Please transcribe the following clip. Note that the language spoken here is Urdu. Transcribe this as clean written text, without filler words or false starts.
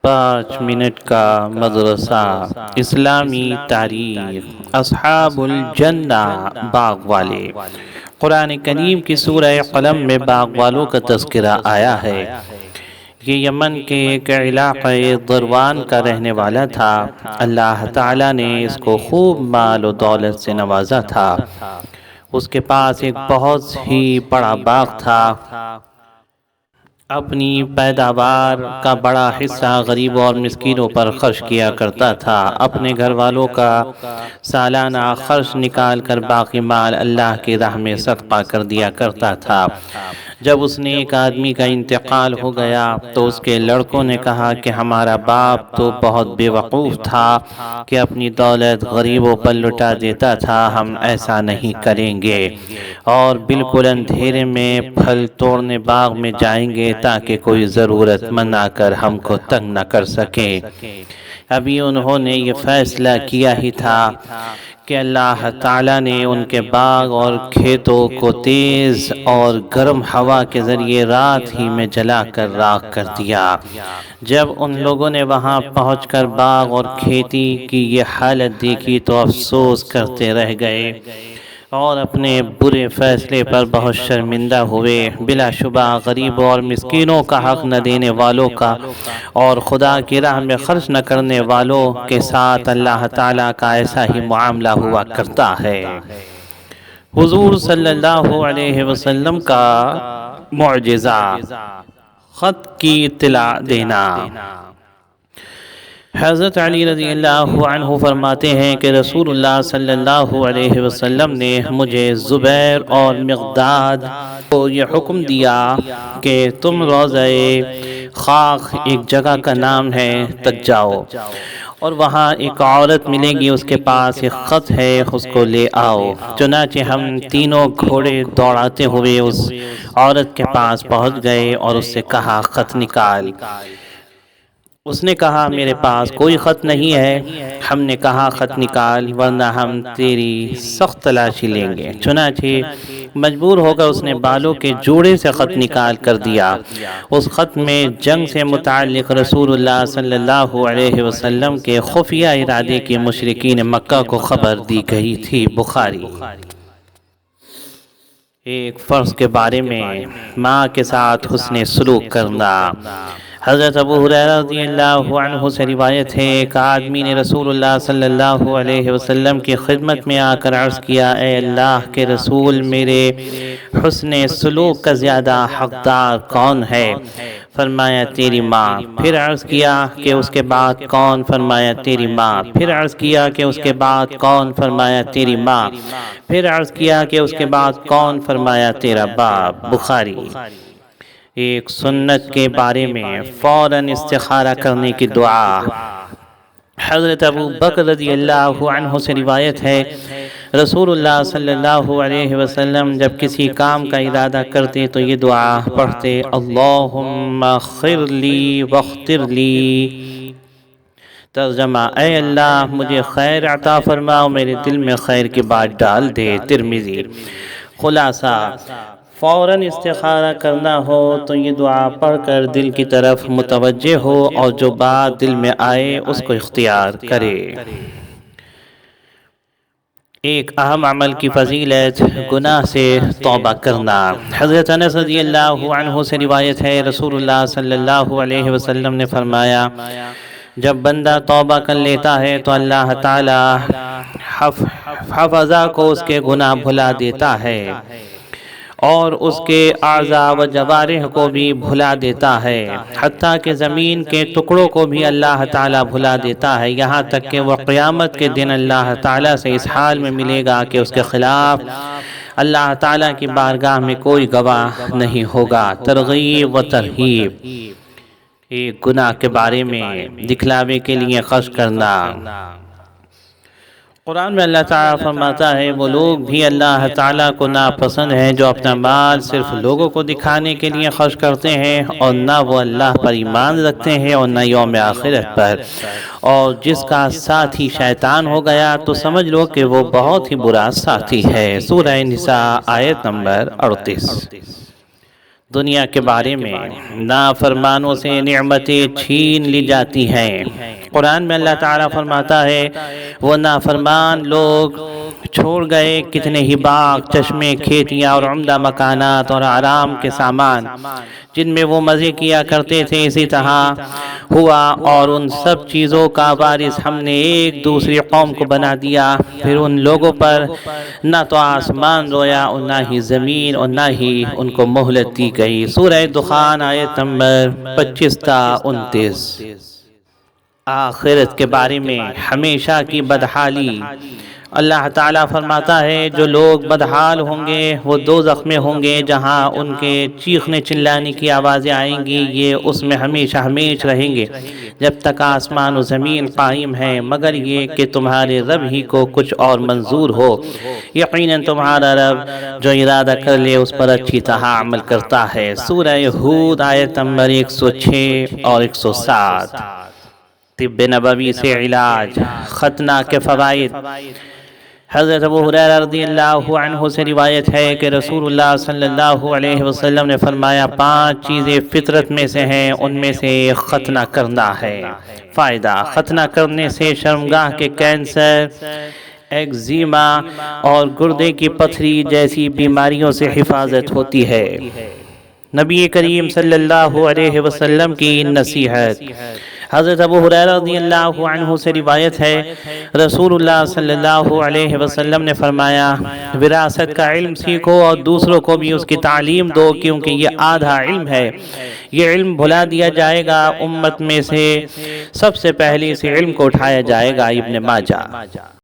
5 منٹ کا مدرسہ اسلامی تاریخ اصحاب الجنہ باغ والے۔ قرآن کریم کی سورہ قلم میں باغ والوں کا تذکرہ آیا ہے۔ یہ یمن کے ایک علاقے ضروان کا رہنے والا تھا۔ اللہ تعالیٰ نے اس کو خوب مال و دولت سے نوازا تھا۔ اس کے پاس ایک بہت ہی بڑا باغ تھا۔ اپنی پیداوار کا بڑا حصہ غریبوں اور مسکینوں پر خرچ کیا کرتا تھا۔ اپنے گھر والوں کا سالانہ خرچ نکال کر باقی مال اللہ کی راہ میں صدقہ کر دیا کرتا تھا۔ جب اس نے ایک آدمی کا انتقال ہو گیا تو اس کے لڑکوں نے کہا کہ ہمارا باپ تو بہت بے وقوف تھا کہ اپنی دولت غریبوں پر لٹا دیتا تھا، ہم ایسا نہیں کریں گے اور بالکل اندھیرے میں پھل توڑنے باغ میں جائیں گے تاکہ کوئی ضرورت مند آ کر ہم کو تنگ نہ کر سکے۔ ابھی انہوں نے یہ فیصلہ کیا ہی تھا کہ اللہ تعالیٰ نے ان کے باغ اور کھیتوں کو تیز اور گرم ہوا کے ذریعے رات ہی میں جلا کر راکھ کر دیا۔ جب ان لوگوں نے وہاں پہنچ کر باغ اور کھیتی کی یہ حالت دیکھی تو افسوس کرتے رہ گئے اور اپنے برے فیصلے پر بہت شرمندہ ہوئے۔ بلا شبہ غریبوں اور مسکینوں کا حق نہ دینے والوں کا اور خدا کی راہ میں خرچ نہ کرنے والوں کے ساتھ اللہ تعالیٰ کا ایسا ہی معاملہ ہوا کرتا ہے۔ حضور صلی اللہ علیہ وسلم کا معجزہ، خط کی اطلاع دینا۔ حضرت علی رضی اللہ عنہ فرماتے ہیں کہ رسول اللہ صلی اللہ علیہ وسلم نے مجھے زبیر اور مقداد کو یہ حکم دیا کہ تم روضہ خاک ایک جگہ کا نام ہے تک جاؤ اور وہاں ایک عورت ملے گی، اس کے پاس ایک خط ہے، اس کو لے آؤ۔ چنانچہ ہم تینوں گھوڑے دوڑاتے ہوئے اس عورت کے پاس پہنچ گئے اور اس سے کہا خط نکال۔ اس نے کہا میرے پاس کوئی خط نہیں ہے۔ ہم نے کہا خط نکال ورنہ ہم تیری سخت تلاشی لیں گے۔ چنانچہ مجبور ہو کر اس نے بالوں کے جوڑے سے خط نکال کر دیا۔ اس خط میں جنگ سے متعلق رسول اللہ صلی اللہ علیہ وسلم کے خفیہ ارادے کی مشرکین مکہ کو خبر دی گئی تھی۔ بخاری۔ ایک فرض کے بارے میں ماں کے ساتھ حسن سلوک کرنا۔ حضرت ابو ہریرہ رضی اللہ عنہ سے روایت ہے، ایک آدمی نے رسول اللہ صلی اللہ علیہ وسلم کی خدمت میں آ کر عرض کیا، اے اللہ کے رسول، میرے حسن سلوک کا زیادہ حقدار کون ہے؟ فرمایا تیری ماں۔ پھر عرض کیا کہ اس کے بعد کون؟ فرمایا تیری ماں۔ پھر عرض کیا کہ اس کے بعد کون؟ فرمایا تیری ماں۔ پھر عرض کیا کہ اس کے بعد کون؟ فرمایا تیرا باپ۔ بخاری۔ ایک سنت کے بارے میں فوراً استخارہ کرنے کی دعا۔ حضرت ابو بکر رضی اللہ عنہ سے روایت ہے، رسول اللہ صلی اللہ علیہ وسلم جب کسی کام کا ارادہ کرتے تو یہ دعا پڑھتے، اللہم اغفر لی واختر لی۔ ترجمہ، اے اللہ مجھے خیر عطا فرما اور میرے دل میں خیر کی بات ڈال دے۔ ترمذی۔ خلاصہ، فوراً استخارہ کرنا ہو تو یہ دعا پڑھ کر دل کی طرف متوجہ ہو اور جو بات دل میں آئے اس کو اختیار کرے۔ ایک اہم عمل کی فضیلت، گناہ سے توبہ کرنا۔ حضرت انس رضی اللہ عنہ سے روایت ہے، رسول اللہ صلی اللہ علیہ وسلم نے فرمایا، جب بندہ توبہ کر لیتا ہے تو اللہ تعالی حفظہ کو اس کے گناہ بھلا دیتا ہے اور اس کے اعضاء و جوارح کو بھی بھلا دیتا ہے، حتیٰ کہ زمین کے ٹکڑوں کو بھی اللہ تعالیٰ بھلا دیتا ہے، یہاں تک کہ وہ قیامت کے دن اللہ تعالیٰ سے اس حال میں ملے گا کہ اس کے خلاف اللہ تعالیٰ کی بارگاہ میں کوئی گواہ نہیں ہوگا۔ ترغیب و ترہیب۔ ایک گناہ کے بارے میں دکھلاوے کے لیے خرچ کرنا۔ قرآن میں اللہ تعالیٰ فرماتا ہے، وہ لوگ بھی اللہ تعالیٰ کو ناپسند ہیں جو اپنا مال صرف لوگوں کو دکھانے کے لیے خرچ کرتے ہیں اور نہ وہ اللہ پر ایمان رکھتے ہیں اور نہ یوم آخرت پر، اور جس کا ساتھی شیطان ہو گیا تو سمجھ لو کہ وہ بہت ہی برا ساتھی ہے۔ سورہ نساء آیت نمبر 38۔ دنیا کے بارے میں نافرمانوں سے نعمتیں چھین لی جاتی ہیں۔ قرآن میں اللہ تعالیٰ فرماتا ہے وہ نافرمان لوگ چھوڑ گئے کتنے ہی باغ، چشمے، کھیتیاں اور عمدہ مکانات اور آرام کے سامان جن میں وہ مزے کیا کرتے تھے، اسی طرح ہوا اور ان سب چیزوں کا وارث ہم نے ایک دوسری قوم کو بنا دیا۔ پھر ان لوگوں پر نہ تو آسمان رویا اور نہ ہی زمین اور نہ ہی ان کو مہلت دی گئی۔ سورہ دخان آیت نمبر 25 تا 29۔ آخرت کے بارے میں ہمیشہ کی بدحالی، اللہ تعالیٰ فرماتا ہے جو لوگ بدحال ہوں گے وہ دوزخ میں ہوں گے جہاں ان کے چیخنے چلانے کی آوازیں آئیں گی، یہ اس میں ہمیشہ ہمیشہ رہیں گے جب تک آسمان و زمین قائم ہے، مگر یہ کہ تمہارے رب ہی کو کچھ اور منظور ہو۔ یقیناً تمہارا رب جو ارادہ کر لے اس پر اچھی طرح عمل کرتا ہے۔ سورہ ہود آیت نمبر 106 اور 107۔ طب نبوی سے علاج، ختنہ کے فوائد۔ حضرت ابو ہریرہ رضی اللہ عنہ سے روایت ہے کہ رسول اللہ صلی اللہ علیہ وسلم نے فرمایا 5 چیزیں فطرت میں سے ہیں، ان میں سے ختنہ کرنا ہے۔ فائدہ، ختنہ کرنے سے شرمگاہ کے کینسر، ایگزیما اور گردے کی پتھری جیسی بیماریوں سے حفاظت ہوتی ہے۔ نبی کریم صلی اللہ علیہ وسلم کی نصیحت۔ حضرت ابو ہریرہ رضی اللہ عنہ سے روایت ہے رسول اللہ صلی اللہ علیہ وسلم نے فرمایا وراثت کا علم سیکھو اور دوسروں کو بھی اس کی تعلیم دو، کیونکہ یہ آدھا علم ہے، یہ علم بھلا دیا جائے گا، امت میں سے سب سے پہلے اس علم کو اٹھایا جائے گا۔ ابن ماجہ۔